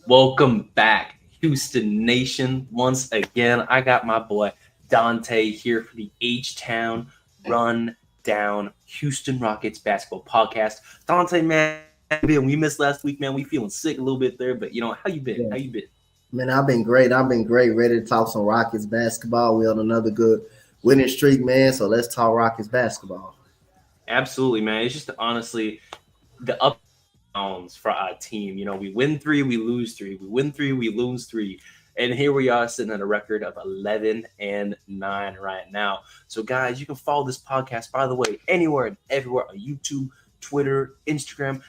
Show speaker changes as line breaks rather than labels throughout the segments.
Welcome back, Houston Nation. Once again, I got my boy Dante here for the H-Town Rundown Houston Rockets basketball podcast. Dante, man, we missed last week, man. We feeling sick a little bit there, but how you been?
Yeah.
How you been?
Man, I've been great. I've been great. Ready to talk some Rockets basketball. We on another good winning streak, man. So let's talk Rockets basketball.
Absolutely, man. It's just honestly the up and downs for our team. We win three, we lose three. We win three, we lose three. And here we are sitting at a record of 11-9 right now. So, guys, you can follow this podcast, by the way, anywhere and everywhere on YouTube, Twitter, Instagram.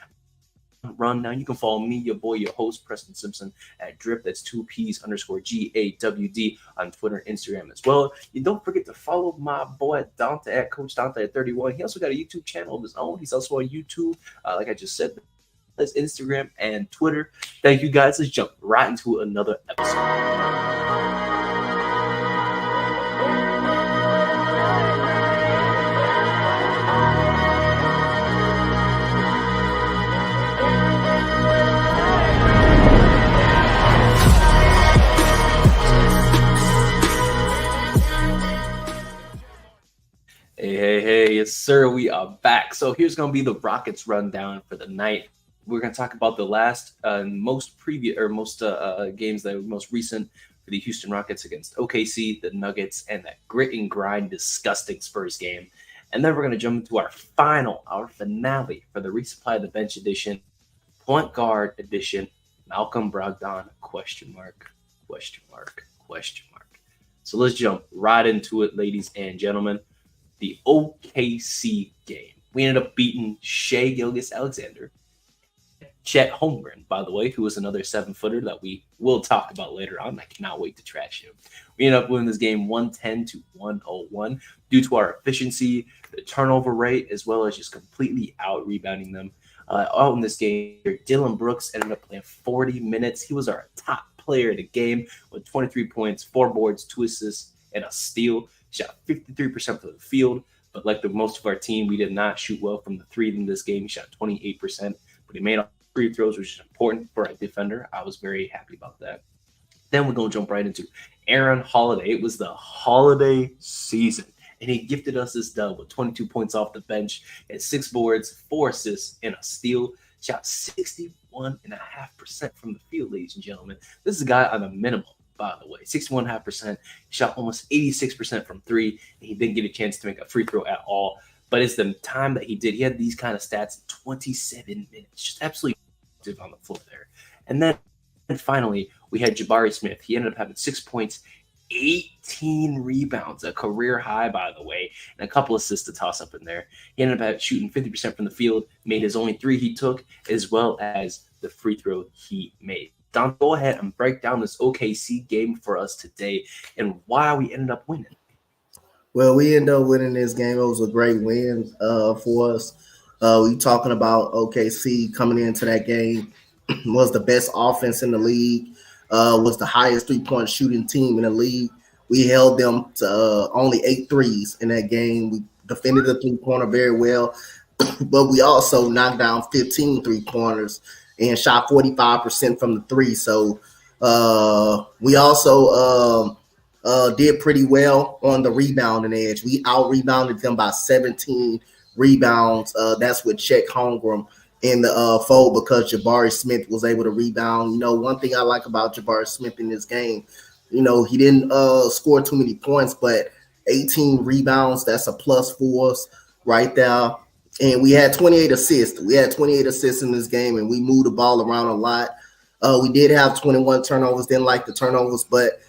Run now. You can follow me, your boy, your host, Preston Simpson, at Drip. That's 2Ps_GAWD on Twitter and Instagram as well. You don't forget to follow my boy Dante at Coach Dante at 31. He also got a YouTube channel of his own. He's also on YouTube, like I just said. That's Instagram and Twitter. Thank you guys. Let's jump right into another episode. Hey, yes, sir. We are back. So here's going to be the Rockets rundown for the night. We're going to talk about the last most games that were most recent for the Houston Rockets against OKC, the Nuggets, and that grit and grind, disgusting Spurs game. And then we're going to jump into our finale for the resupply of the bench edition, point guard edition, Malcolm Brogdon, question mark. So let's jump right into it, ladies and gentlemen. The OKC game. We ended up beating Shai Gilgeous-Alexander, Chet Holmgren, by the way, who was another 7-footer that we will talk about later on. I cannot wait to trash him. We ended up winning this game 110-101 due to our efficiency, the turnover rate, as well as just completely out-rebounding them. Out in this game, Dylan Brooks ended up playing 40 minutes. He was our top player of the game with 23 points, 4 boards, 2 assists, and a steal. Shot 53% from the field, but like the most of our team, we did not shoot well from the three in this game. He shot 28%, but he made all free throws, which is important for a defender. I was very happy about that. Then we're going to jump right into Aaron Holiday. It was the holiday season, and he gifted us this dub with 22 points off the bench, had 6 boards, 4 assists, and a steal. Shot 61.5% from the field, ladies and gentlemen. This is a guy on a minimum. By the way, 61.5%. He shot almost 86% from 3, and he didn't get a chance to make a free throw at all. But it's the time that he did. He had these kind of stats in 27 minutes, just absolutely on the floor there. And then finally, we had Jabari Smith. He ended up having 6 points, 18 rebounds, a career high, by the way, and a couple assists to toss up in there. He ended up shooting 50% from the field, made his only 3 he took, as well as the free throw he made. Don, go ahead and break down this OKC game for us today and why we ended up winning.
Well, we ended up winning this game. It was a great win for us. We talking about OKC coming into that game was the best offense in the league, was the highest three-point shooting team in the league. We held them to only 8 threes in that game. We defended the three-pointer very well, but we also knocked down 15 three-pointers and shot 45% from the 3. So we also did pretty well on the rebounding edge. We out-rebounded them by 17 rebounds. That's with Chet Holmgren in the fold because Jabari Smith was able to rebound. One thing I like about Jabari Smith in this game, he didn't score too many points, but 18 rebounds, that's a plus for us right there. And we had 28 assists. We had 28 assists in this game, and we moved the ball around a lot. We did have 21 turnovers. Didn't like the turnovers, but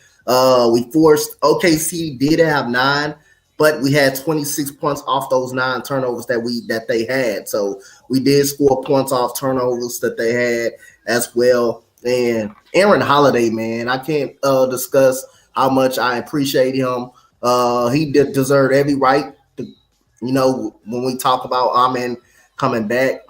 we forced OKC did have 9, but we had 26 points off those 9 turnovers that they had. So we did score points off turnovers that they had as well. And Aaron Holiday, man, I can't discuss how much I appreciate him. He deserved every right. When we talk about Amen coming back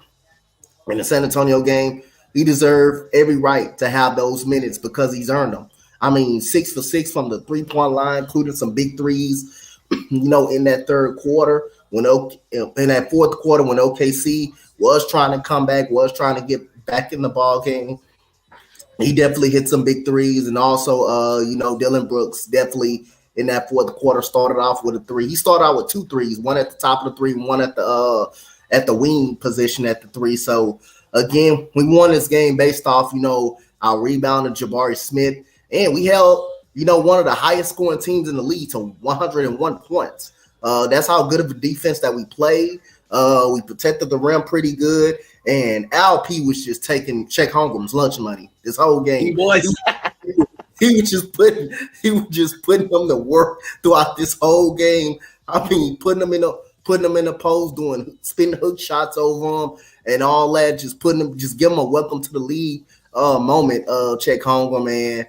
in the San Antonio game, he deserved every right to have those minutes because he's earned them. I mean, 6 for 6 from the three-point line, including some big threes, in that third quarter, in that fourth quarter when OKC was trying to come back, was trying to get back in the ball game. He definitely hit some big threes, and also, Dylan Brooks definitely in that fourth quarter started off with a three. He started out with 2 threes, one at the top of the three, one at the wing position at the three. So again, we won this game based off our rebound of Jabari Smith, and we held one of the highest scoring teams in the league to 101 points. That's how good of a defense that we played. We protected the rim pretty good, and LP was just taking Chet Holmgren's lunch money this whole game.
He was.
He was just putting them to work throughout this whole game. I mean, putting them in the post, doing spin hook shots over them and all that. Just give them a welcome to the league moment. Chet Holmgren, man,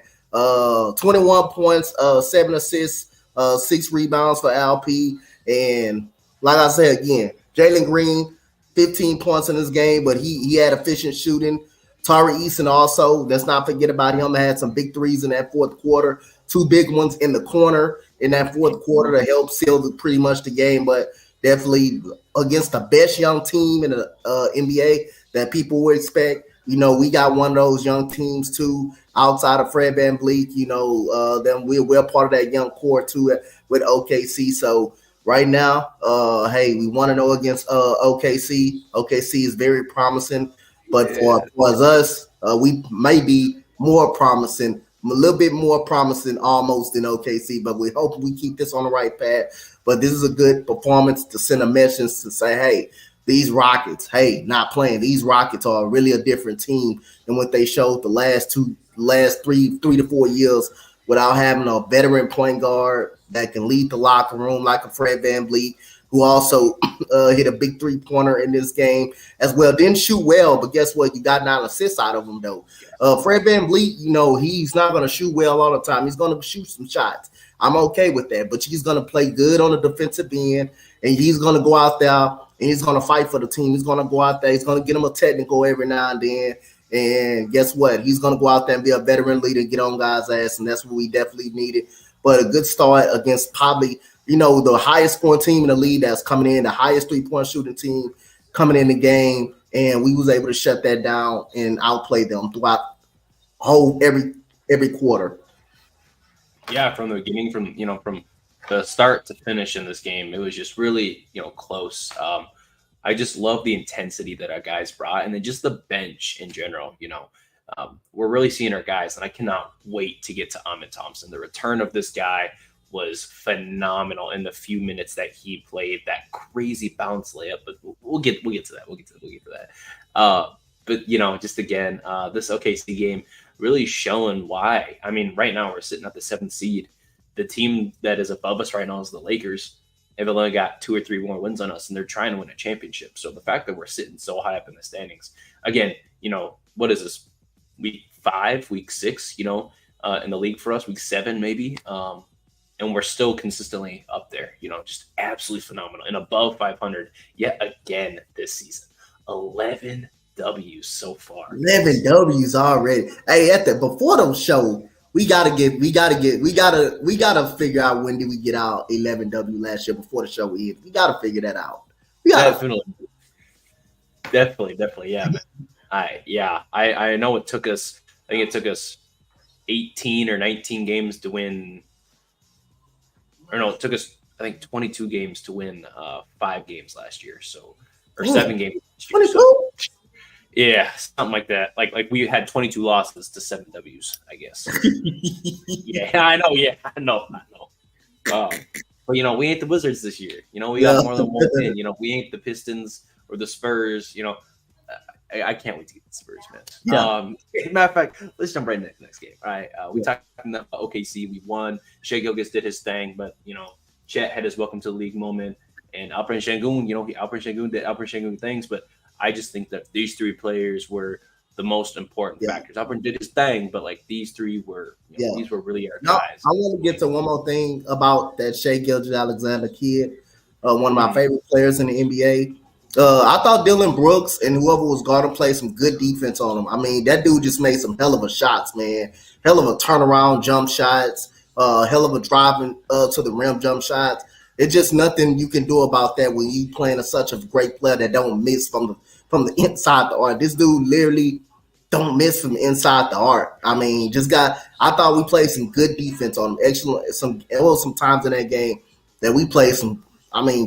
21 points, 7 assists, 6 rebounds for LP, and like I said again, Jalen Green, 15 points in this game, but he had efficient shooting. Tari Eason also, let's not forget about him. Had some big threes in that fourth quarter, 2 big ones in the corner in that fourth quarter to help seal pretty much the game. But definitely against the best young team in the NBA that people would expect. We got one of those young teams too, outside of Fred VanVleet. Then we're part of that young core too with OKC. So right now, hey, we want to know against OKC. OKC is very promising. But for us, we may be more promising, a little bit more promising almost than OKC, but we hope we keep this on the right path. But this is a good performance to send a message to say, hey, these Rockets, not playing. These Rockets are really a different team than what they showed the last 3 to 4 years without having a veteran point guard that can lead the locker room like a Fred VanVleet, who also hit a big 3-pointer in this game as well. Didn't shoot well, but guess what? You got 9 assists out of him, though. Fred VanVleet, he's not going to shoot well all the time. He's going to shoot some shots. I'm okay with that, but he's going to play good on the defensive end, and he's going to go out there, and he's going to fight for the team. He's going to go out there. He's going to get him a technical every now and then, and guess what? He's going to go out there and be a veteran leader and get on guys' ass, and that's what we definitely needed. But a good start against probably – the highest scoring team in the league that's coming in, the highest 3-point shooting team coming in the game, and we was able to shut that down and outplay them throughout every quarter.
Yeah, from the beginning, from the start to finish in this game, it was just really close. I just love the intensity that our guys brought, and then just the bench in general. We're really seeing our guys, and I cannot wait to get to Ahmed Thompson. The return of this guy was phenomenal in the few minutes that he played. That crazy bounce layup, but we'll get to that. We'll get to that. But just again, this OKC game really showing why. I mean, right now we're sitting at the 7th seed. The team that is above us right now is the Lakers. They've only got 2 or 3 more wins on us, and they're trying to win a championship. So the fact that we're sitting so high up in the standings, again, what is this? Week 5, week 6, in the league for us, week 7 maybe. And we're still consistently up there, just absolutely phenomenal and above 500 yet again this season. 11 W's so far.
11 W's already. Hey, before the show, we gotta figure out when did we get our 11 W last year before the show ends. We gotta figure that out.
Definitely, yeah, man. I know it took us. I think it took us 18 or 19 games to win. Or no, it took us, I think, 22 games to win 5 games last year. So, or 7 games last year.
22?
So, yeah, something like that. Like we had 22 losses to 7 W's, I guess. Yeah, I know. Yeah, I know. But we ain't the Wizards this year. We got more than one win. We ain't the Pistons or the Spurs. I can't wait to get the Spurs, man.
Yeah.
Matter of fact, let's jump right into the next game. All right. We talked about OKC. We won. Shai Gilgeous did his thing, but, Chet had his welcome to the league moment. And Alperen Sengun, Alperen Sengun did Alperen Sengun things, but I just think that these 3 players were the most important factors. Alperen did his thing, but, these 3 were, these were really our guys.
I want to get to one more thing about that Shai Gilgeous-Alexander kid, one of my favorite players in the NBA. I thought Dylan Brooks and whoever was going to play some good defense on him. I mean, that dude just made some hell of a shots, man. Hell of a turnaround jump shots, hell of a driving to the rim jump shots. It's just nothing you can do about that when you playing such a great player that don't miss from the inside the arc. This dude literally don't miss from inside the arc. I mean, I thought we played some good defense on them. Excellent. There was some times in that game that we played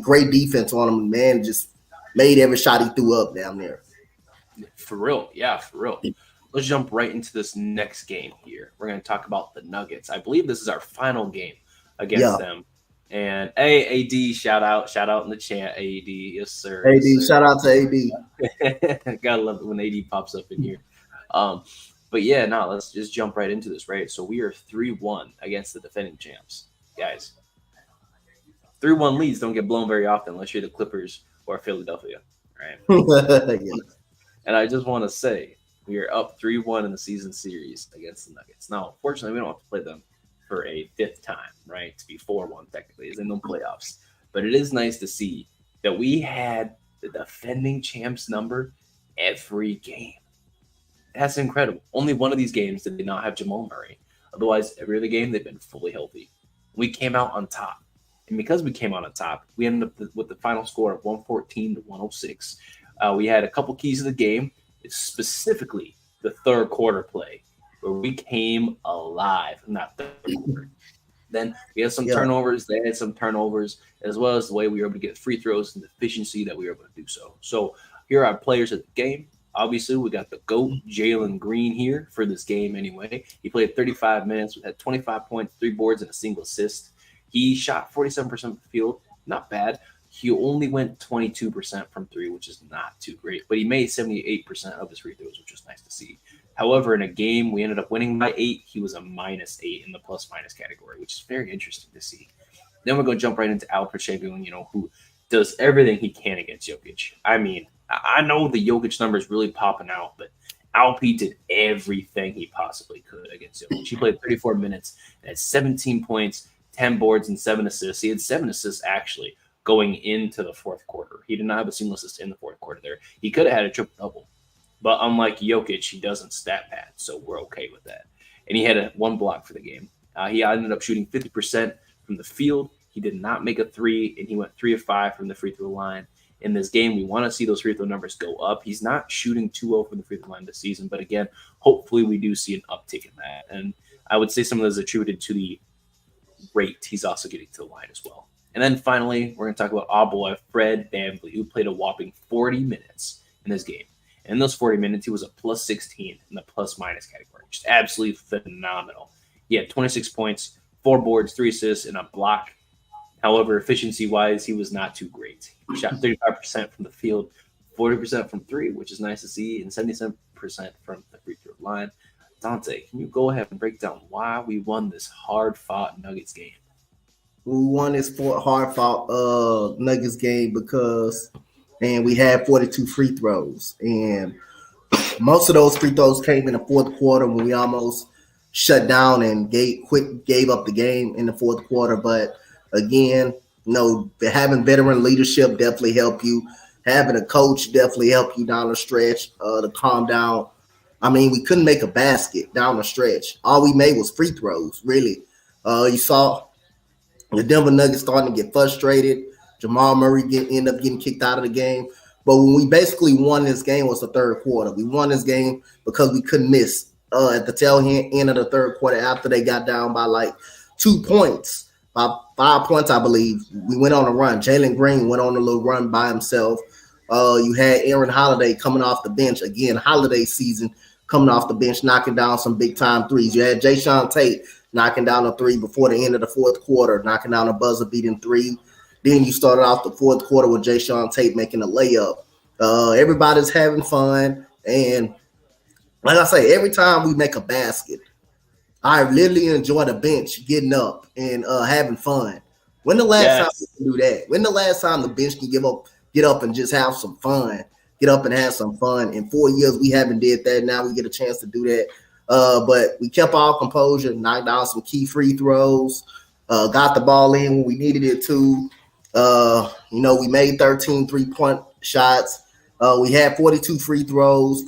great defense on them. Man, just made every shot he threw up down there.
For real. Yeah, for real. Let's jump right into this next game here. We're going to talk about the Nuggets. I believe this is our final game against them. And AD, shout out in the chat, AD. Yes, sir.
AD,
yes, sir.
Shout out to AD.
Gotta love it when AD pops up in here. But yeah, no, let's just jump right into this, right? So we are 3-1 against the defending champs. Guys, 3-1 leads don't get blown very often unless you're the Clippers or Philadelphia, right?
Yeah.
And I just want to say, we are up 3-1 in the season series against the Nuggets. Now, fortunately, we don't have to play them for a fifth time, right? To be 4-1 technically, as in no playoffs. But it is nice to see that we had the defending champs number every game. That's incredible. Only one of these games did they not have Jamal Murray. Otherwise, every other game, they've been fully healthy. We came out on top. And because we came out on top, we ended up with the final score of 114-106. We had a couple keys of the game. It's specifically the third quarter play where we came alive. Not third quarter. Then we had some turnovers. They had some turnovers, as well as the way we were able to get free throws and the efficiency that we were able to do so. So here are our players of the game. Obviously, we got the GOAT, Jalen Green, here for this game anyway. He played 35 minutes. We had 25 points, 3 boards, and a single assist. He shot 47% of the field. Not bad. He only went 22% from 3, which is not too great. But he made 78% of his free throws, which was nice to see. However, in a game, we ended up winning by 8. He was a -8 in the plus-minus category, which is very interesting to see. Then we're going to jump right into Al Pacheco, who does everything he can against Jokic. I mean, I know the Jokic number is really popping out, but Alp did everything he possibly could against Jokic. He played 34 minutes and had 17 points, 10 boards, and 7 assists. He had 7 assists, actually, going into the fourth quarter. He did not have a single assist in the fourth quarter there. He could have had a triple-double. But unlike Jokic, he doesn't stat pad, so we're okay with that. And he had 1 block for the game. He ended up shooting 50% from the field. He did not make a 3, and he went 3 of 5 from the free throw line. In this game, we want to see those free throw numbers go up. He's not shooting too well from the free throw line this season, but again, hopefully we do see an uptick in that. And I would say some of those are attributed to the rate he's also getting to the line as well. And then finally, we're going to talk about our boy, Fred VanVleet, who played a whopping 40 minutes in this game. And in those 40 minutes, he was a +16 in the plus-minus category, which is absolutely phenomenal. He had 26 points, 4 boards, 3 assists, and a block. However, efficiency-wise, he was not too great. He shot 35% from the field, 40% from 3, which is nice to see, and 77% from the free throw line. Dante, can you go ahead and break down why we won this hard-fought Nuggets game?
We won this hard-fought Nuggets game because, we had 42 free throws. And most of those free throws came in the fourth quarter when we almost shut down and gave up the game in the fourth quarter. But again, having veteran leadership definitely help you. Having a coach definitely help you down the stretch to calm down. I mean, we couldn't make a basket down the stretch. All we made was free throws, really. You saw the Denver Nuggets starting to get frustrated. Jamal Murray end up getting kicked out of the game. But when we basically won this game was the third quarter. We won this game because we couldn't miss at the tail end of the third quarter after they got down by like 2 points. By 5 points, I believe. We went on a run. Jalen Green went on a little run by himself. You had Aaron Holiday coming off the bench. Again, holiday season, coming off the bench, knocking down some big-time threes. You had Jayshawn Tate knocking down a 3 before the end of the fourth quarter, knocking down a buzzer-beating 3. Then you started off the fourth quarter with Jayshawn Tate making a layup. Everybody's having fun. And like I say, every time we make a basket, I literally enjoy the bench getting up and having fun. When the last time we can do that? When the last time the bench can get up and just have some fun? Get up and have some fun. In 4 years, we haven't did that. Now we get a chance to do that. But we kept our composure, knocked down some key free throws, got the ball in when we needed it to. We made 13 3-point shots. We had 42 free throws,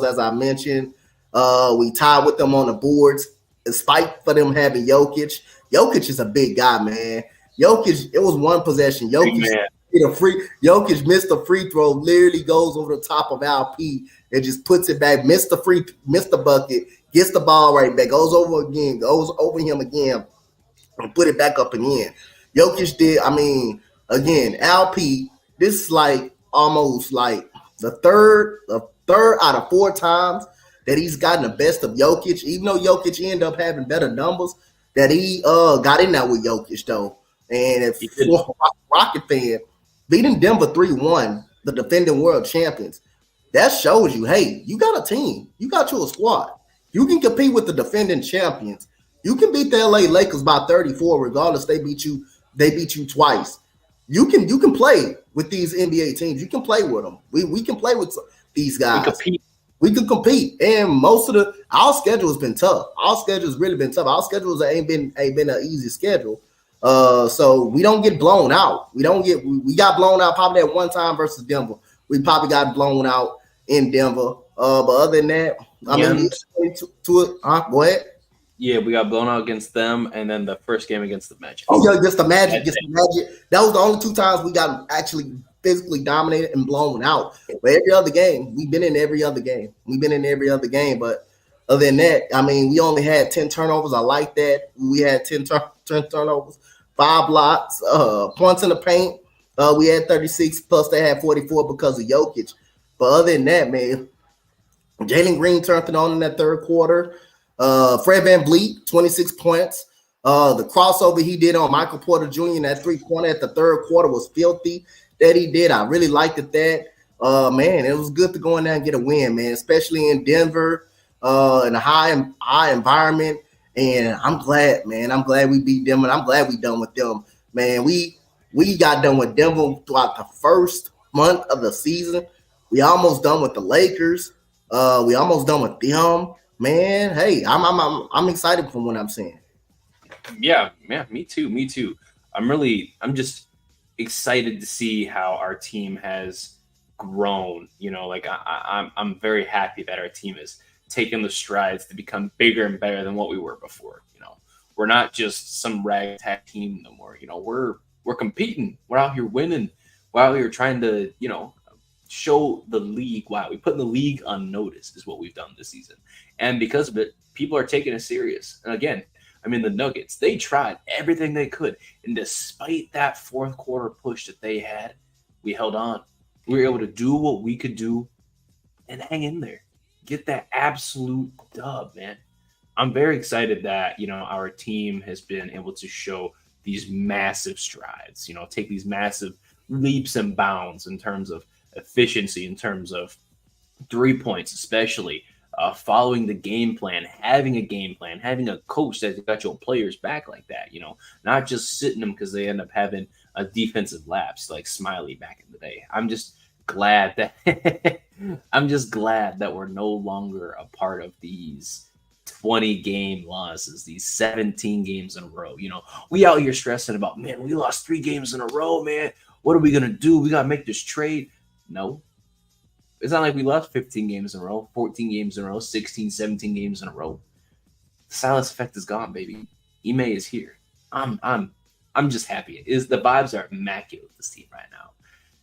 as I mentioned. We tied with them on the boards, despite for them having Jokic. Jokic is a big guy, man. Jokic, it was one possession. Jokic missed a free throw, literally goes over the top of Al P and just puts it back, missed the bucket, gets the ball right back, goes over him again, and put it back up and in. Jokic did. I mean, again, LP. This is like almost like the third out of 4 times that he's gotten the best of Jokic. Even though Jokic ended up having better numbers, that he got in there with Jokic though. And if for Rocket fan beating Denver 3-1, the defending world champions, that shows you, hey, you got a team, you got you a squad, you can compete with the defending champions. You can beat the LA Lakers by 34, regardless they beat you twice. You can play with these NBA teams. You can play with them. We can play with these guys. We can compete. And most of our schedule has been tough. Our schedule has really been tough. Our schedules ain't been an easy schedule. So we don't get blown out. We got blown out probably at one time versus Denver. We probably got blown out in Denver. But other than that, I mean, go ahead.
Yeah, we got blown out against them, and then the first game against the Magic.
Oh, yeah, against the Magic. That was the only 2 times we got actually physically dominated and blown out. But every other game, we've been in every other game. But other than that, I mean, we only had 10 turnovers. I like that. We had 10 turnovers, 5 blocks, points in the paint. We had 36, plus they had 44 because of Jokic. But other than that, man, Jalen Green turned it on in that third quarter. Fred VanVleet, 26 points. The crossover he did on Michael Porter Jr. in that 3-pointer at the third quarter was filthy that he did. I really liked it that. Man, it was good to go in there and get a win, man, especially in Denver, in a high environment. And I'm glad, man. I'm glad we beat them, and I'm glad we done with them. Man, we got done with Denver throughout the first month of the season. We almost done with the Lakers. We almost done with them. Man, hey, I'm excited from what I'm saying.
Yeah, me too. I'm just excited to see how our team has grown. You know, like I'm very happy that our team has taken the strides to become bigger and better than what we were before. You know, we're not just some ragtag team no more. You know, we're competing. We're out here winning. We're out here trying to, you know, show the league. Wow, we put the league on notice is what we've done this season. And because of it, people are taking it serious. And again, I mean, the Nuggets, they tried everything they could. And despite that fourth quarter push that they had, we held on. We were able to do what we could do and hang in there. Get that absolute dub, man. I'm very excited that, you know, our team has been able to show these massive strides, you know, take these massive leaps and bounds in terms of efficiency, in terms of 3 points, especially. Following the game plan, having a game plan, having a coach that's got your players back like that, you know, not just sitting them because they end up having a defensive lapse like Smiley back in the day. I'm just glad that we're no longer a part of these 20 game losses, these 17 games in a row. You know, we out here stressing about, man, we lost 3 games in a row, man. What are we gonna do? We gotta make this trade. No. It's not like we lost 15 games in a row, 14 games in a row, 16, 17 games in a row. The Silas effect is gone, baby. Ime is here. I'm just happy. The vibes are immaculate with this team right now.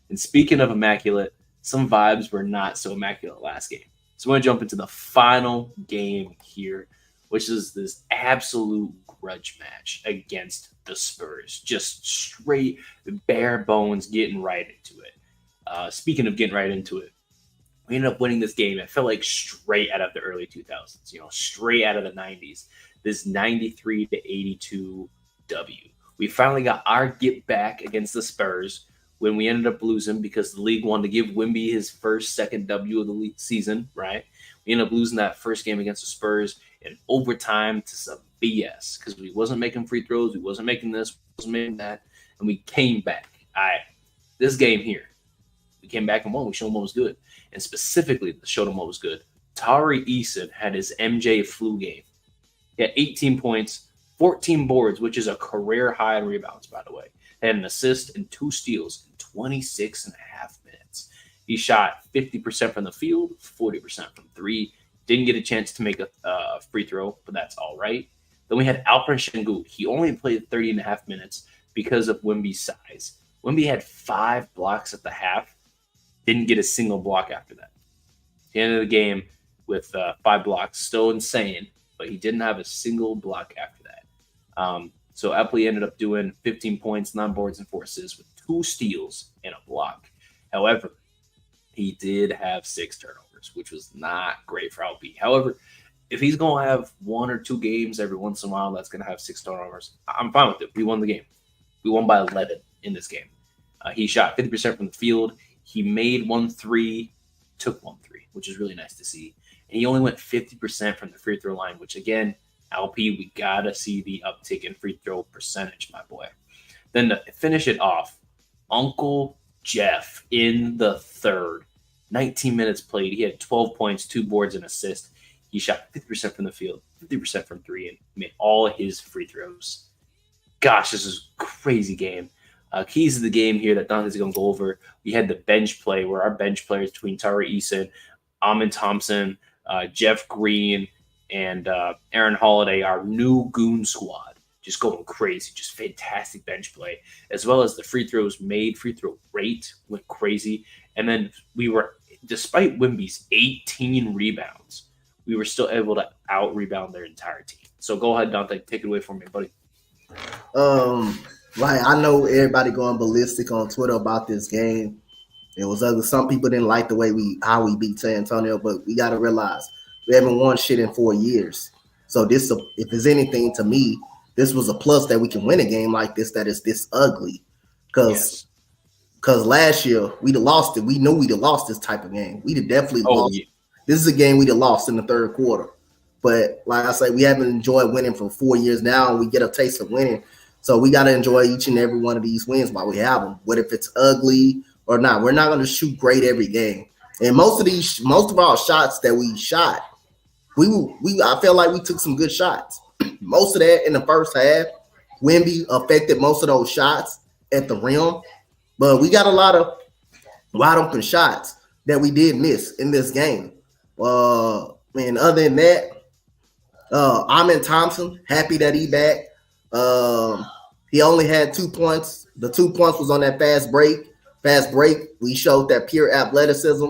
And speaking of immaculate, some vibes were not so immaculate last game. So we're going to jump into the final game here, which is this absolute grudge match against the Spurs. Just straight bare bones getting right into it. Speaking of getting right into it, we ended up winning this game. It felt like straight out of the early 2000s, you know, straight out of the 90s. This 93-82 W. We finally got our get back against the Spurs when we ended up losing because the league wanted to give Wemby his second W of the season, right? We ended up losing that first game against the Spurs in overtime to some BS because we wasn't making free throws, we wasn't making this, wasn't making that, and we came back. All right, this game here, we came back and won. We showed them what was good. And specifically, showed them what was good. Tari Eason had his MJ flu game. He had 18 points, 14 boards, which is a career high in rebounds, by the way. Had an assist and 2 steals in 26 and a half minutes. He shot 50% from the field, 40% from 3. Didn't get a chance to make a free throw, but that's all right. Then we had Alperen Sengun. He only played 30 and a half minutes because of Wemby's size. Wemby had 5 blocks at the half. Didn't get a single block after that. He ended the game with 5 blocks, still insane, but he didn't have a single block after that. So Epley ended up doing 15 points, 9 boards, and 4 assists with 2 steals and a block. However, he did have 6 turnovers, which was not great for LP. However, if he's going to have 1 or 2 games every once in a while that's going to have 6 turnovers, I'm fine with it. We won the game. We won by 11 in this game. He shot 50% from the field. He made 1 3, took 1 3, which is really nice to see. And he only went 50% from the free throw line, which, again, LP, we got to see the uptick in free throw percentage, my boy. Then to finish it off, Uncle Jeff in the third. 19 minutes played. He had 12 points, 2 boards, and assist. He shot 50% from the field, 50% from 3, and made all his free throws. Gosh, this is a crazy game. Keys to the game here that Dante's going to go over. We had the bench play where our bench players between Tari Eason, Amin Thompson, Jeff Green, and Aaron Holiday, our new goon squad, just going crazy. Just fantastic bench play, as well as the free throws made. Free throw rate went crazy. And then we were, despite Wimby's 18 rebounds, we were still able to out-rebound their entire team. So go ahead, Dante. Take it away from me, buddy.
Like, I know everybody going ballistic on Twitter about this game. It was ugly. Some people didn't like the way how we beat San Antonio, but we got to realize we haven't won shit in 4 years. So this, if there's anything to me, this was a plus that we can win a game like this that is this ugly. Because last year we'd have lost it. We knew we'd have lost this type of game. We'd have definitely lost. Yeah. This is a game we'd have lost in the third quarter. But like I say, we haven't enjoyed winning for 4 years now, and we get a taste of winning. So we got to enjoy each and every one of these wins while we have them. What if it's ugly or not? We're not going to shoot great every game. And most of our shots that we shot, I felt like we took some good shots. Most of that in the first half, Wemby affected most of those shots at the rim. But we got a lot of wide open shots that we did miss in this game. And other than that, Amin Thompson, happy that he back. He only had 2 points. The 2 points was on that fast break. We showed that pure athleticism.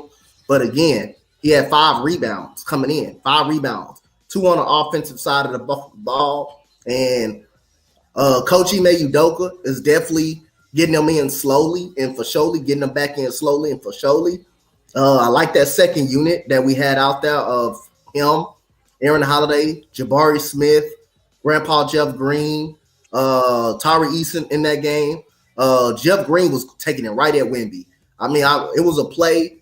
But again, he had 5 rebounds coming in. 5 rebounds. 2 on the offensive side of the ball. And Coach Ime Udoka is definitely getting them in slowly and for surely, getting them back in slowly and for surely. I like that second unit that we had out there of him, Aaron Holiday, Jabari Smith, Grandpa Jeff Green, Tari Eason in that game. Jeff Green was taking it right at Wemby. I mean, it was a play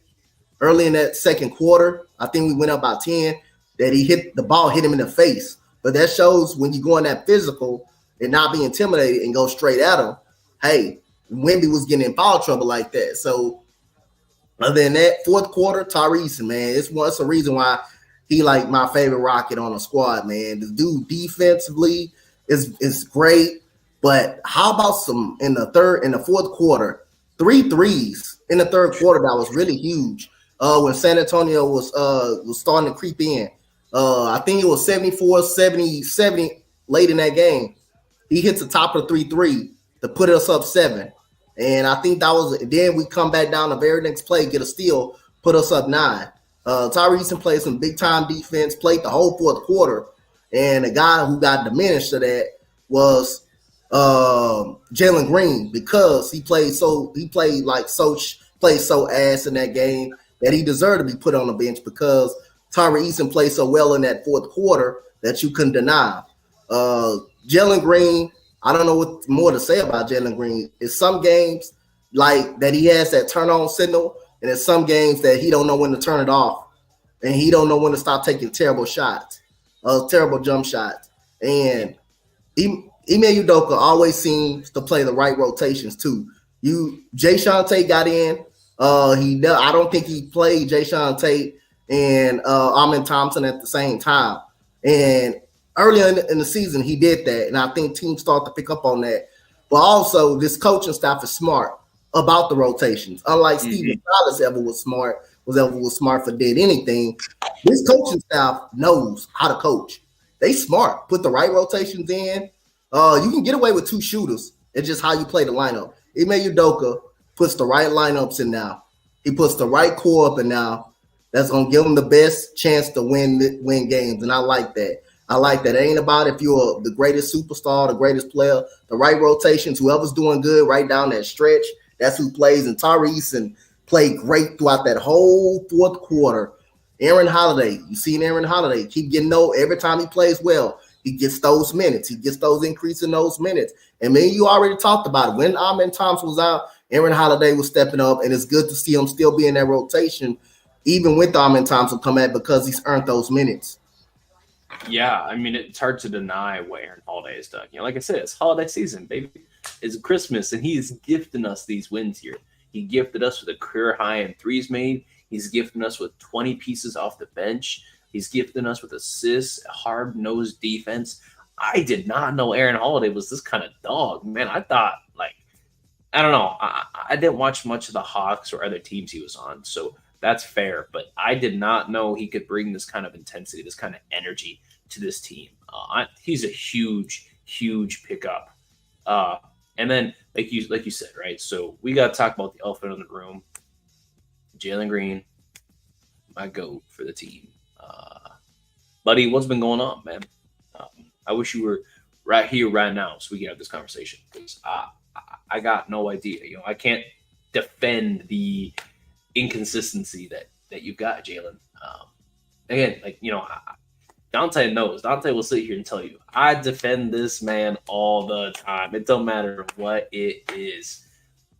early in that second quarter. I think we went up by 10 that the ball hit him in the face. But that shows when you go in that physical and not be intimidated and go straight at him, hey, Wemby was getting in foul trouble like that. So other than that, fourth quarter, Tyrese, man, it's a reason why he like my favorite Rocket on the squad, man. The dude defensively is great, but how about some in the fourth quarter, 3 threes in the third quarter that was really huge. When San Antonio was starting to creep in. I think it was 70 late in that game. He hits the top of the 3-3 to put us up 7. And I think that was – then we come back down the very next play, get a steal, put us up 9. Tyrese played some big-time defense, played the whole fourth quarter. And the guy who got diminished to that was Jalen Green, because he played so ass in that game that he deserved to be put on the bench, because Tyree Eason played so well in that fourth quarter that you couldn't deny. Jalen Green, I don't know what more to say about Jalen Green. It's some games like that he has that turn on signal, and it's some games that he don't know when to turn it off, and he don't know when to stop taking terrible shots, terrible jump shots. And Ime Udoka always seems to play the right rotations too. Jay-Sean Tate got in. I don't think he played Jay-Sean Tate and Amin Thompson at the same time. And earlier in the season, he did that, and I think teams start to pick up on that. But also, this coaching staff is smart about the rotations. Unlike Steven Silas ever was smart for did anything, this coaching staff knows how to coach. They smart. Put the right rotations in. You can get away with 2 shooters. It's just how you play the lineup. Ime Udoka puts the right lineups in now. He puts the right core up in now. that's gonna give them the best chance to win games. And I like that. I like that. It ain't about if you're the greatest superstar, the greatest player, the right rotations, whoever's doing good right down that stretch, that's who plays. And Tyrese and played great throughout that whole fourth quarter. Aaron Holiday, you seen Aaron Holiday keep getting every time he plays well, he gets those minutes. He gets those increase in those minutes. And man, you already talked about it. When Amen Thompson was out, Aaron Holiday was stepping up, and it's good to see him still be in that rotation, even with Amen Thompson come at because he's earned those minutes.
Yeah, I mean, it's hard to deny what Aaron Holiday has done. Like I said, it's holiday season, baby. It's Christmas, and he's gifting us these wins here. He gifted us with a career high in threes made. He's gifting us with 20 pieces off the bench. He's gifting us with assists, hard-nosed defense. I did not know Aaron Holiday was this kind of dog, man. I thought, I don't know. I didn't watch much of the Hawks or other teams he was on, so that's fair. But I did not know he could bring this kind of intensity, this kind of energy to this team. He's a huge, huge pickup. And then, like you said, right? So we got to talk about the elephant in the room. Jalen Green, my GOAT for the team. Buddy, what's been going on, man? I wish you were right here, right now, so we can have this conversation. Because I got no idea. I can't defend the inconsistency that you've got, Jalen. Again, Dante knows. Dante will sit here and tell you, I defend this man all the time. It don't matter what it is.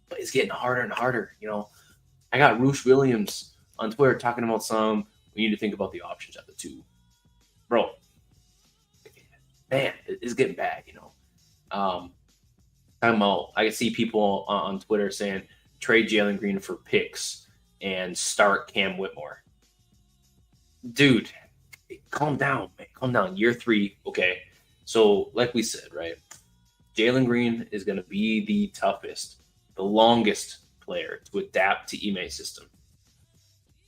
But it's getting harder and harder. I got Roosh Williams on Twitter talking about we need to think about the options at the 2. Bro, man, it's getting bad, Talking about, I can see people on Twitter saying, trade Jalen Green for picks and start Cam Whitmore. Dude, calm down, man. Calm down. Year 3, okay. So, like we said, right, Jalen Green is going to be the toughest, the longest player to adapt to Ime's system.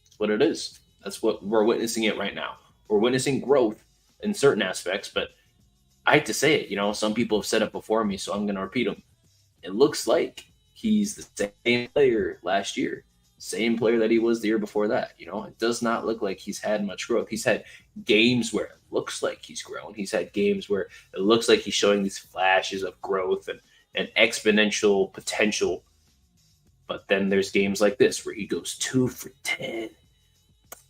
That's what it is. That's what we're witnessing it right now. We're witnessing growth in certain aspects, but I hate to say it, some people have said it before me, so I'm going to repeat them. It looks like he's the same player last year, same player that he was the year before that. It does not look like he's had much growth. He's had games where it looks like he's grown. He's had games where it looks like he's showing these flashes of growth and exponential potential. But then there's games like this where he goes 2 for 10.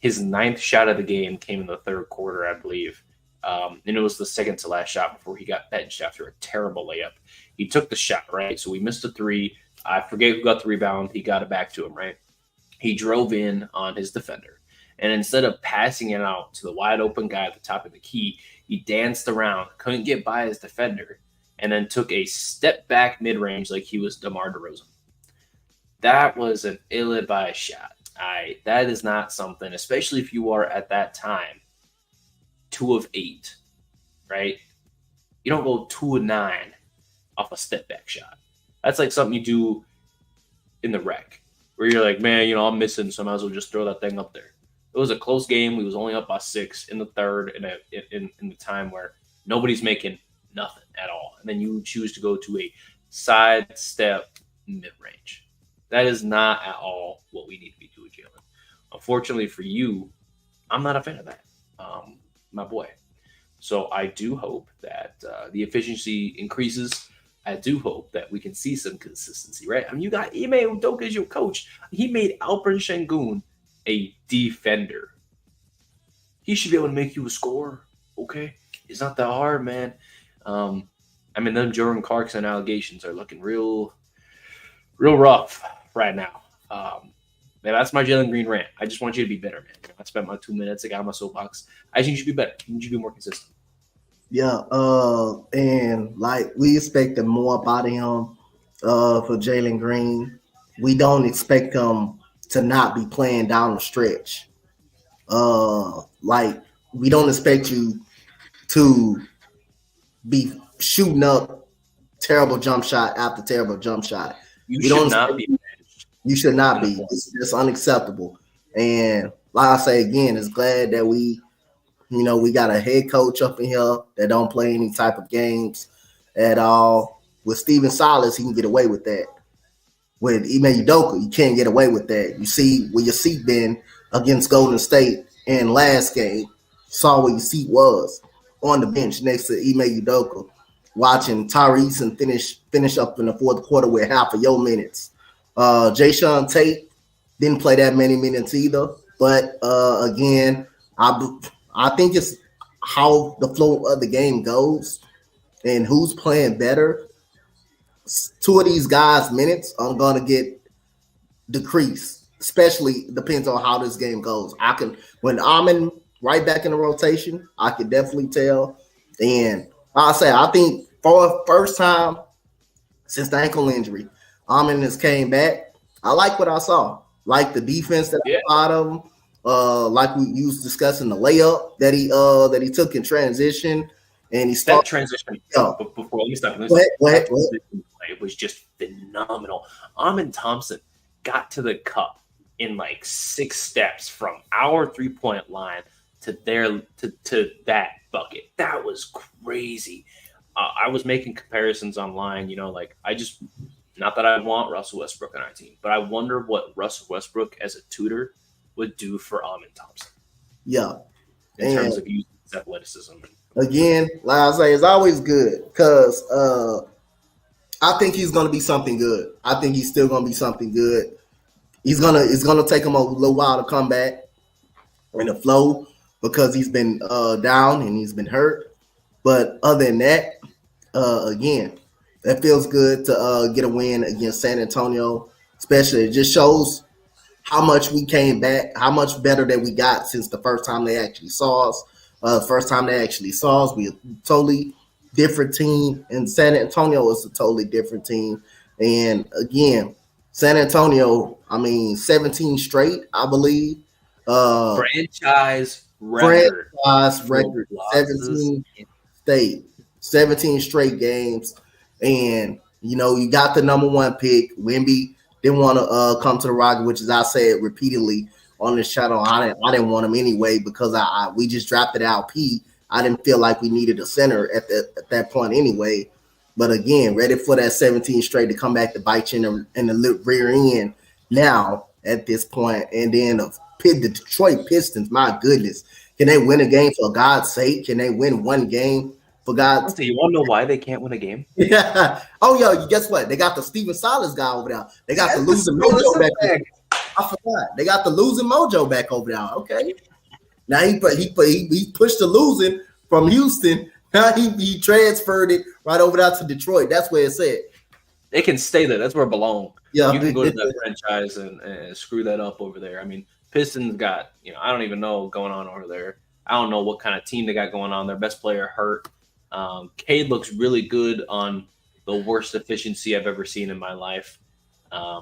His 9th shot of the game came in the 3rd quarter, I believe. And it was the second to last shot before he got benched after a terrible layup. He took the shot, right? So we missed a 3. I forget who got the rebound. He got it back to him, right? He drove in on his defender. And instead of passing it out to the wide open guy at the top of the key, he danced around, couldn't get by his defender, and then took a step back mid-range like he was DeMar DeRozan. That was an ill-advised shot. That is not something, especially if you are at that time 2 of 8, right? You don't go 2 of 9 off a step back shot. That's like something you do in the rec, where you're like, man, I'm missing, so I might as well just throw that thing up there. It was a close game. We was only up by 6 in the 3rd in the time where nobody's making nothing at all. And then you choose to go to a side step mid-range. That is not at all what we need to be doing, Jalen. Unfortunately for you, I'm not a fan of that, my boy. So I do hope that the efficiency increases. I do hope that we can see some consistency, right? I mean, you got Ime Udoka as your coach. He made Alperen Şengün a defender. He should be able to make you a scorer, okay? It's not that hard, man. Them Jordan Clarkson allegations are looking real rough right now. Man, that's my Jalen Green rant. I just want you to be better, man. I spent my 2 minutes. I got my soapbox. I think you should be better. You should be more consistent.
Yeah, and we expected more about him for Jalen Green. We don't expect him to not be playing down the stretch. We don't expect you to be shooting up terrible jump shot after terrible jump shot. You should not be. You should not be. It's unacceptable. And like I say again, it's glad that we got a head coach up in here that don't play any type of games at all. With Steven Silas, he can get away with that. With Ime Udoka, you can't get away with that. You see where your seat been against Golden State in last game, saw where your seat was on the bench next to Ime Udoka, watching Tyrese and finish up in the fourth quarter with half of your minutes. Jayshawn Tate didn't play that many minutes either, but again, I think it's how the flow of the game goes and who's playing better. Two of these guys' minutes are gonna get decreased, especially depends on how this game goes. I can when Amon right back in the rotation, I can definitely tell. And I think for the first time since the ankle injury, Amon has came back. I like what I saw. Like the defense that I thought of him. Like we was discussing the layup that he took in transition, and he started
that transition. Before we start, it was just phenomenal. Amon Thompson got to the cup in like 6 steps from our 3-point line to that bucket. That was crazy. I was making comparisons online. Like not that I want Russell Westbrook on our team, but I wonder what Russell Westbrook as a tutor would do for Amon Thompson.
Yeah.
In terms of using his athleticism.
Again, like I say, it's always good because I think he's going to be something good. I think he's still going to be something good. It's gonna take him a little while to come back in the flow because he's been down and he's been hurt. But other than that, again, it feels good to get a win against San Antonio. Especially, it just shows how much we came back, how much better that we got since the first time they actually saw us. We a totally different team, and San Antonio is a totally different team. And again, San Antonio, 17 straight, I believe.
Franchise record.
17 straight games. And, you got the number 1 pick. Wemby didn't want to come to the Rockets, which is I said repeatedly on this channel. I didn't want him anyway because we just drafted LP. I didn't feel like we needed a center at that point anyway. But again, ready for that 17 straight to come back to bite you in the rear end now at this point. And then the Detroit Pistons, my goodness. Can they win a game for God's sake? Can they win one game for God's sake?
You want to know why they can't win a game?
Yeah. Oh, yo, guess what? They got the Steven Silas guy over there. They got the losing mojo back there. I forgot. They got the losing mojo back over there. Okay. Now he pushed the losing from Houston. Now he transferred it right over there to Detroit. That's where it's at.
They can stay there. That's where it belongs.
Yeah.
You can go to that franchise and screw that up over there. Pistons got, I don't even know what's going on over there. I don't know what kind of team they got going on. Their best player hurt. Cade looks really good on the worst efficiency I've ever seen in my life. I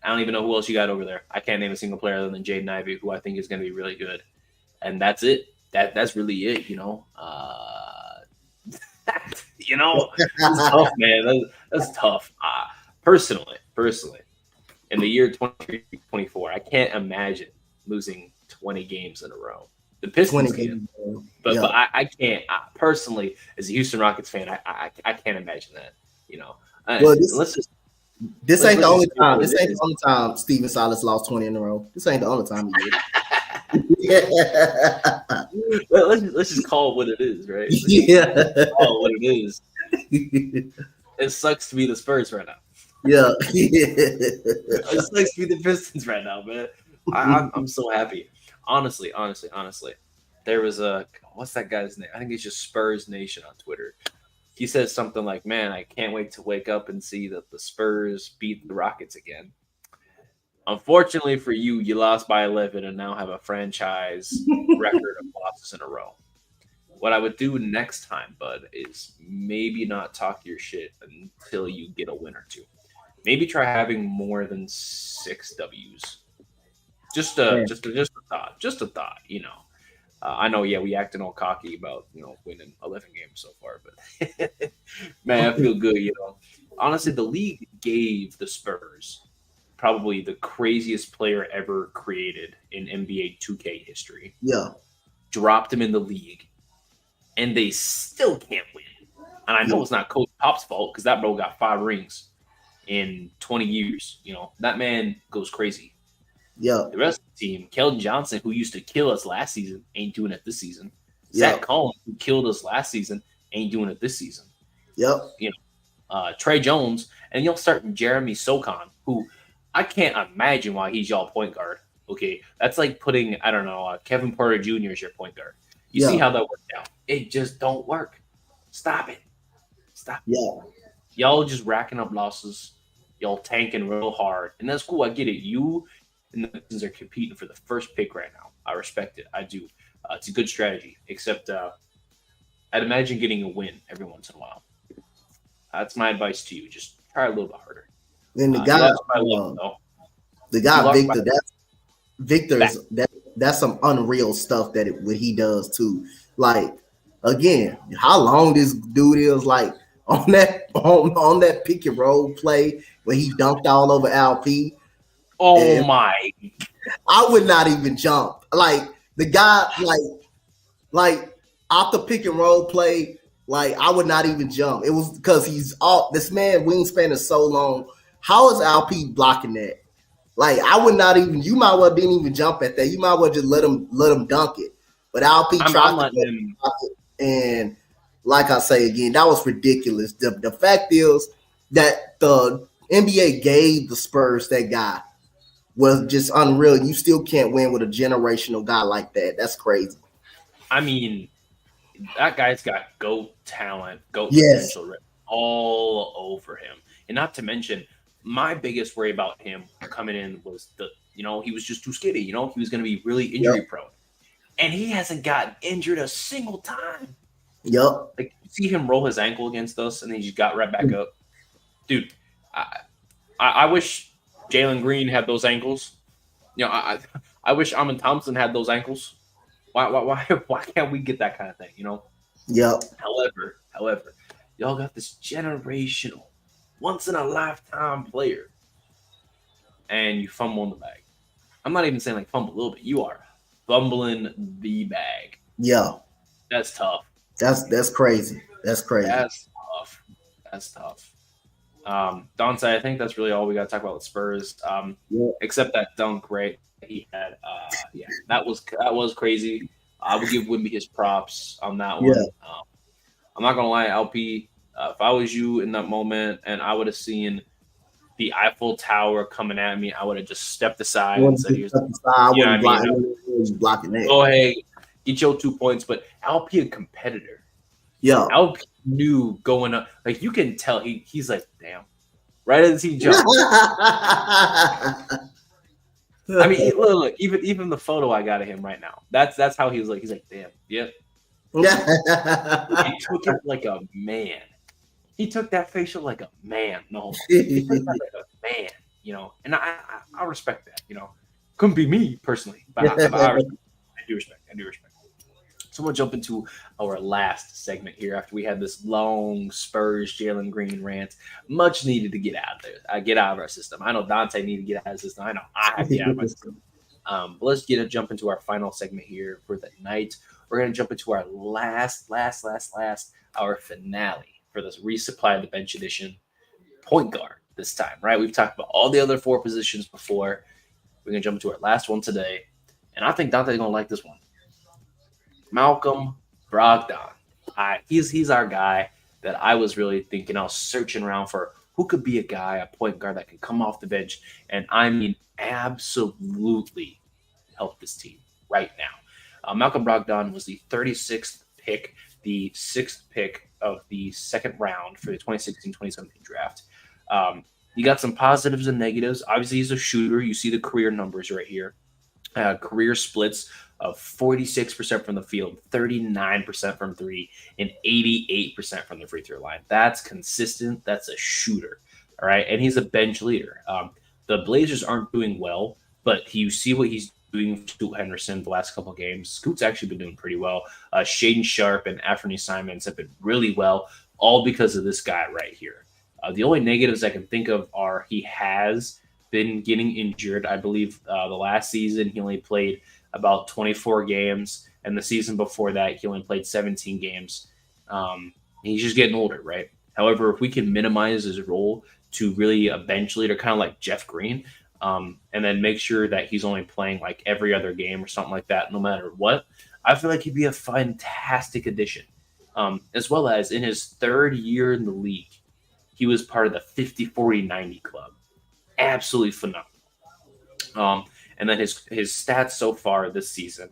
don't even know who else you got over there. I can't name a single player other than Jaden Ivey, who I think is going to be really good. And that's it. That's really it, It's tough, man. That's tough. Personally, in the year 2024, I can't imagine losing 20 games in a row. The Pistons can, but I can't. Personally, as a Houston Rockets fan, I can't imagine that.
This ain't the only time. This ain't the only time Steven Silas lost 20 in a row. This ain't the only time he did.
Well, let's just call it what it is, right? Call it what it is. It sucks to be the Spurs right now.
Yeah.
It sucks to be the Pistons right now, man. I'm so happy. Honestly. There was what's that guy's name? I think it's just Spurs Nation on Twitter. He says something like, man, I can't wait to wake up and see that the Spurs beat the Rockets again. Unfortunately for you, you lost by 11 and now have a franchise record of losses in a row. What I would do next time, bud, is maybe not talk your shit until you get a win or two. Maybe try having more than 6 W's. Just a thought. I know, we acting all cocky about, winning 11 games so far, but man, I feel good, Honestly, the league gave the Spurs probably the craziest player ever created in NBA 2K history.
Yeah.
Dropped him in the league, and they still can't win. And I know it's not Coach Pop's fault because that bro got 5 rings in 20 years. That man goes crazy.
Yep.
The rest of the team, Keldon Johnson, who used to kill us last season, ain't doing it this season.
Yep.
Zach Collins, who killed us last season, ain't doing it this season.
Yep.
You know, Trey Jones, and you'll start Jeremy Socon, who I can't imagine why he's y'all point guard. Okay, that's like putting, I don't know, Kevin Porter Jr. as your point guard. You see how that worked out. It just don't work. Stop it. Stop it.
Yeah.
Y'all just racking up losses. Y'all tanking real hard. And that's cool. I get it. You and the Pistons are competing for the first pick right now. I respect it. I do. It's a good strategy. Except I'd imagine getting a win every once in a while. That's my advice to you. Just try a little bit harder.
And the guy Victor, that's some unreal stuff what he does too. Like, again, how long this dude is, like, on that pick and roll play when he dunked all over LP.
Oh my!
I would not even jump. Like, the guy, like off the pick and roll play, like, I would not even jump. It was because this man wingspan is so long. How is LP blocking that? Like, I would not even. You might well didn't even jump at that. You might well just let him dunk it. But LP tried to block it, and like I say again, that was ridiculous. The fact is that the NBA gave the Spurs that guy was just unreal. You still can't win with a generational guy like that. That's crazy.
I mean, that guy's got GOAT talent, GOAT potential all over him. And not to mention, my biggest worry about him coming in was he was just too skinny. He was going to be really injury prone. And he hasn't gotten injured a single time.
Yep.
Like, you see him roll his ankle against us, and then he just got right back up. Dude, I wish Jalen Green had those ankles. I wish Amin Thompson had those ankles. Why can't we get that kind of thing?
Yep.
However, y'all got this generational, once in a lifetime player, and you fumble in the bag. I'm not even saying like fumble a little bit. You are fumbling the bag.
Yeah,
that's tough.
That's crazy. That's crazy.
That's tough. Dante, I think that's really all we got to talk about with Spurs. Except that dunk, right? He had, that was crazy. I would give Wimby his props on that one. I'm not gonna lie, LP. If I was you in that moment and I would have seen the Eiffel Tower coming at me, I would have just stepped aside and said,
blocking that.
Oh, hey, get your 2 points. But LP a competitor.
Yeah.
LP knew going up. Like, you can tell he's like, damn. Right as he jumped. I mean, look, even the photo I got of him right now. That's how he was like. He's like, damn, yep. He took it like a man. He took that facial like a man. No, he took that like a man. And I respect that. Couldn't be me personally, but I do respect. So I'm gonna jump into our last segment here after we had this long Spurs Jalen Green rant. Much needed to get out there. Get out of our system. I know Dante needed to get out of his system. I know I have to get out of my system. But let's jump into our final segment here for the night. We're gonna jump into our last, our finale for this resupply the bench edition, point guard this time. Right? We've talked about all the other 4 positions before. We're gonna jump into our last one today, and I think Dante's gonna like this one. Malcolm Brogdon. He's our guy that I was really thinking. I was searching around for who could be a point guard that can come off the bench and absolutely help this team right now. Malcolm Brogdon was the 36th pick, the 6th pick of the second round for the 2016-2017 draft. You got some positives and negatives. Obviously, he's a shooter. You see the career numbers right here. Career splits of 46% from the field, 39% from 3, and 88% from the free throw line. That's consistent. That's a shooter. All right. And he's a bench leader. The Blazers aren't doing well, but you see what he's doing with Scoot Henderson the last couple of games. Scoot's actually been doing pretty well. Shaden Sharp and Anthony Simons have been really well, all because of this guy right here. The only negatives I can think of are he has been getting injured. I believe the last season he only played about 24 games, and the season before that he only played 17 games. He's just getting older, right? However, if we can minimize his role to really a bench leader, kind of like Jeff Green, and then make sure that he's only playing like every other game or something like that, no matter what, I feel like he'd be a fantastic addition. As well as in his third year in the league, he was part of the 50-40-90 club. Absolutely phenomenal. And then his stats so far this season,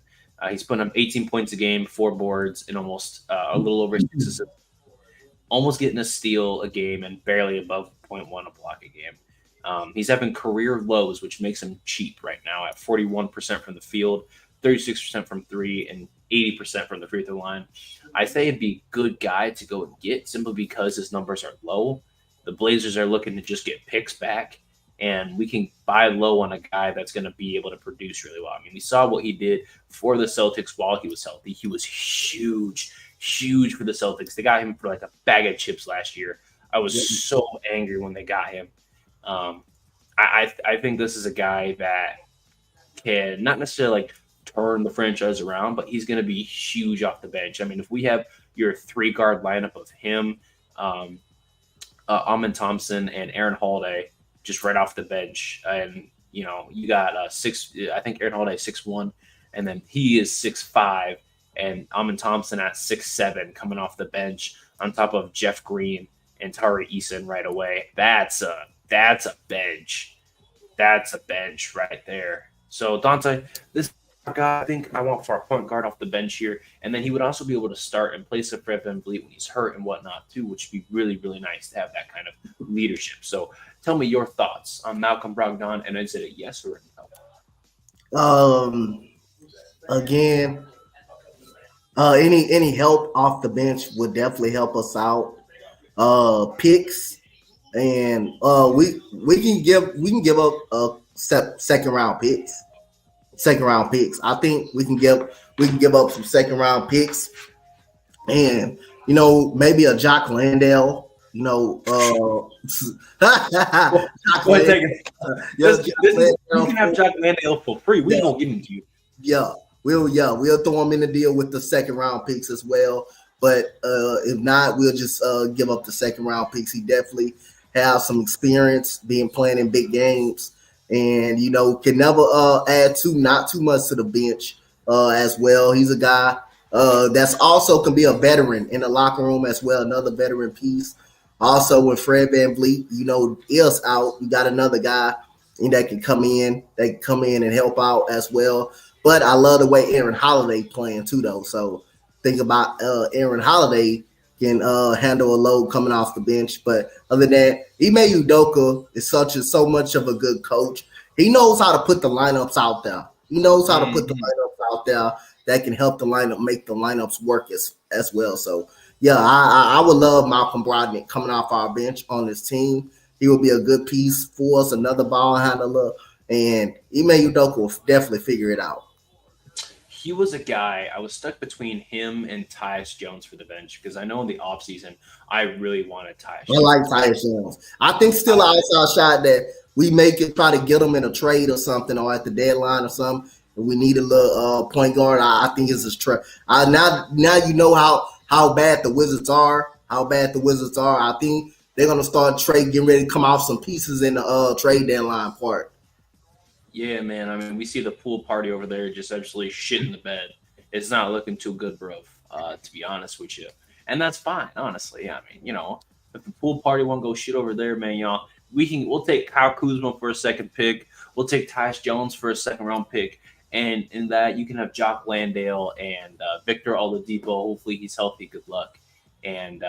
he's putting up 18 points a game, 4 boards, and almost a little over 6 assists, almost getting a steal a game, and barely above .1 a block a game. He's having career lows, which makes him cheap right now at 41% from the field, 36% from three, and 80% from the free throw line. I say it'd be a good guy to go and get simply because his numbers are low. The Blazers are looking to just get picks back, and we can buy low on a guy that's going to be able to produce really well. I mean, we saw what he did for the Celtics while he was healthy. He was huge, huge for the Celtics. They got him for like a bag of chips last year. I was so angry when they got him. I think this is a guy that can not necessarily like turn the franchise around, but he's going to be huge off the bench. I mean, if we have your 3 guard lineup of him, Amin Thompson, and Aaron Holiday just right off the bench, and you got I think Aaron Holiday 6'1", and then he is 6'5", and Amin Thompson at 6'7", coming off the bench on top of Jeff Green and Tari Eason right away. That's a bench. That's a bench right there. So Dante, this guy I think I want for a point guard off the bench here, and then he would also be able to start in place of Fred VanVleet when he's hurt and whatnot too, which would be really, really nice to have that kind of leadership. So tell me your thoughts on Malcolm Brogdon, and is it a yes or a
no? Again, any help off the bench would definitely help us out. Picks, and we can give up second round picks. I think we can give up some second round picks, and maybe a Jock Landale.
Wait a second. You can have Jock Landale for free. We gonna give him to you.
Yeah, we'll throw him in the deal with the second round picks as well. But if not, we'll just give up the second round picks. He definitely has some experience playing in big games, and can never add not too much to the bench as well. He's a guy that's also can be a veteran in the locker room as well, another veteran piece. Also, when Fred VanVleet, is out, you got another guy that can come in and help out as well. But I love the way Aaron Holiday playing too, though. So think about Aaron Holiday can handle a load coming off the bench. But other than that, Ime Udoka is so much of a good coach. He knows how to put the lineups out there. He knows how to put the lineups out there that can help the lineup make the lineups work as well. So yeah, I would love Malcolm Brogdon coming off our bench on this team. He will be a good piece for us, another ball handler, and Ime Udoka will definitely figure it out.
He was a guy, I was stuck between him and Tyus Jones for the bench because I know in the offseason I really wanted Tyus Jones.
I like Tyus Jones. I think still an outside shot that we make it try to get him in a trade or something or at the deadline or something. If we need a little point guard, I think it's his trade. Now you know how bad the Wizards are. I think they're going to start getting ready to come off some pieces in the trade deadline part.
Yeah, man. I mean, we see the pool party over there just absolutely shit in the bed. It's not looking too good, bro, to be honest with you. And that's fine, honestly. I mean, if the pool party won't go shit over there, man, y'all, we'll take Kyle Kuzma for a second pick. We'll take Tyus Jones for a second round pick. And in that, you can have Jock Landale and Victor Oladipo. Hopefully he's healthy. Good luck. And,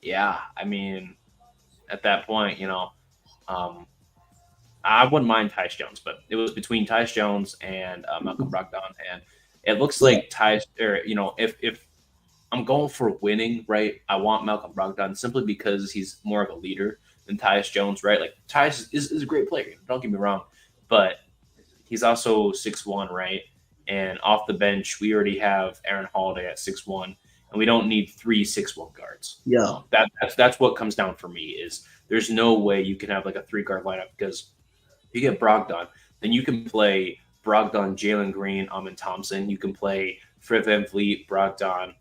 yeah, I mean, at that point, I wouldn't mind Tyus Jones, but it was between Tyus Jones and Malcolm Brogdon. And it looks like Tyus, if I'm going for winning, right, I want Malcolm Brogdon simply because he's more of a leader than Tyus Jones, right? Like, Tyus is a great player. Don't get me wrong. But he's also 6'1", right? And off the bench, we already have Aaron Holiday at 6'1", and we don't need 3 6'1" guards.
Yeah.
That's what comes down for me is there's no way you can have like a 3-guard lineup because if you get Brogdon, then you can play Brogdon, Jalen Green, Amin Thompson. You can play Fred VanVleet, Brogdon,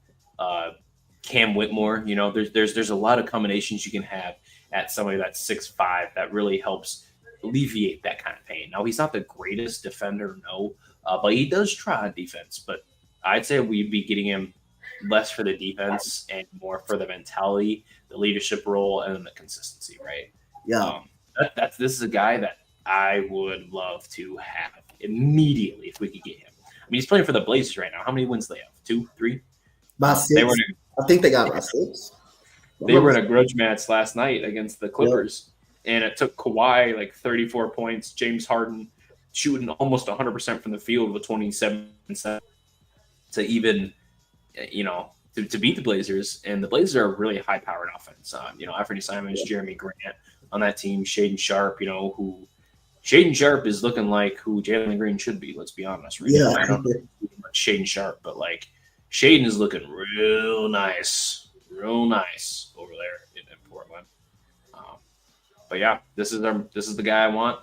Cam Whitmore. There's a lot of combinations you can have at somebody that's 6'5" that really helps alleviate that kind of pain. Now, he's not the greatest defender, no, but he does try on defense. But I'd say we'd be getting him less for the defense and more for the mentality, the leadership role, and the consistency, right?
Yeah.
This is a guy that I would love to have immediately if we could get him. I mean, he's playing for the Blazers right now. How many wins do they have? 2, 3?
By 6. I think they got about 6.
They were in a grudge match last night against the Clippers, and it took Kawhi like 34 points, James Harden shooting almost 100% from the field with 27 to even, to beat the Blazers. And the Blazers are a really high-powered offense. Anthony Simons, Jeremy Grant on that team, Shaden Sharp, who Shaden Sharp is looking like who Jalen Green should be, let's be honest. Right now. I don't know much Shaden Sharp, but like Shaden is looking real nice over there in Portland. But yeah, this is the guy I want.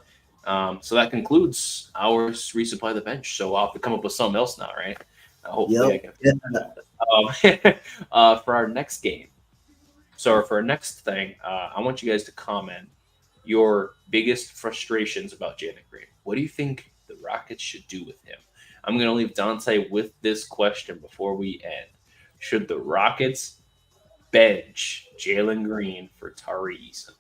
So that concludes our resupply the bench. So I'll have to come up with something else now, right? Hopefully I can. For our next game. So for our next thing, I want you guys to comment your biggest frustrations about Jalen Green. What do you think the Rockets should do with him? I'm going to leave Dante with this question before we end. Should the Rockets bench Jalen Green for Tari Eason?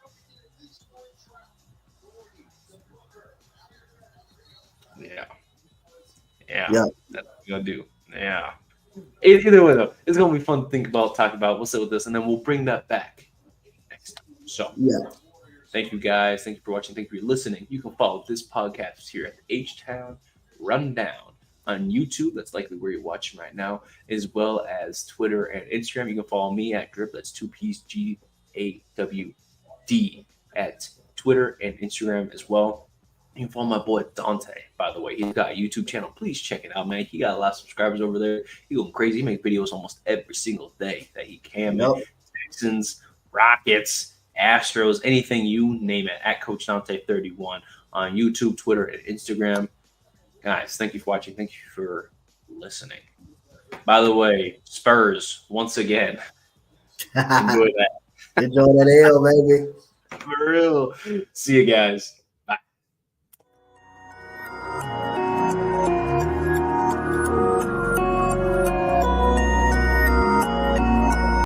Yeah. That's what we're going to do. Yeah. Either way, though, it's going to be fun to talk about. We'll sit with this, and then we'll bring that back next time. So, thank you, guys. Thank you for watching. Thank you for listening. You can follow this podcast here at the H-Town Rundown on YouTube. That's likely where you're watching right now, as well as Twitter and Instagram. You can follow me at Drip. That's 2P's GAWD at Twitter and Instagram as well. You can follow my boy Dante, by the way. He's got a YouTube channel. Please check it out, man. He got a lot of subscribers over there. He's going crazy. He makes videos almost every single day that he can. Texans, Rockets, Astros, anything you name it, at Coach Dante 31 on YouTube, Twitter, and Instagram. Guys, thank you for watching. Thank you for listening. By the way, Spurs, once again. Enjoy that.
Enjoy that L, baby.
For real. See you guys.